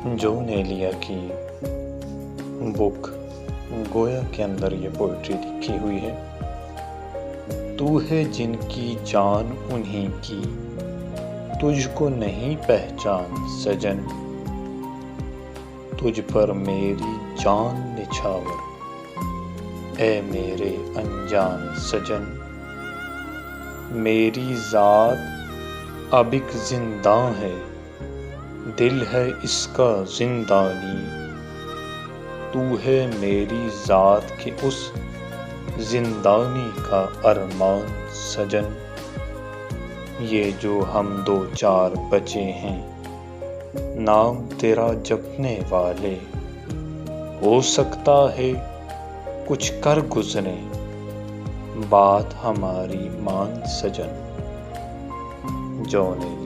जो नेलिया की बुक गोया के अंदर ये पोइट्री लिखी हुई है। तू है जिनकी जान उन्हीं की, तुझको नहीं पहचान सजन। तुझ पर मेरी जान निछावर, ऐ मेरे अनजान सजन। मेरी ज़ात अब एक जिंदा है, दिल है इसका जिंदानी। तू है मेरी ज़ात के उस जिंदानी का अरमान सजन। ये जो हम दो चार बचे हैं, नाम तेरा जपने वाले, हो सकता है कुछ कर गुजरे, बात हमारी मान सजन। जो ने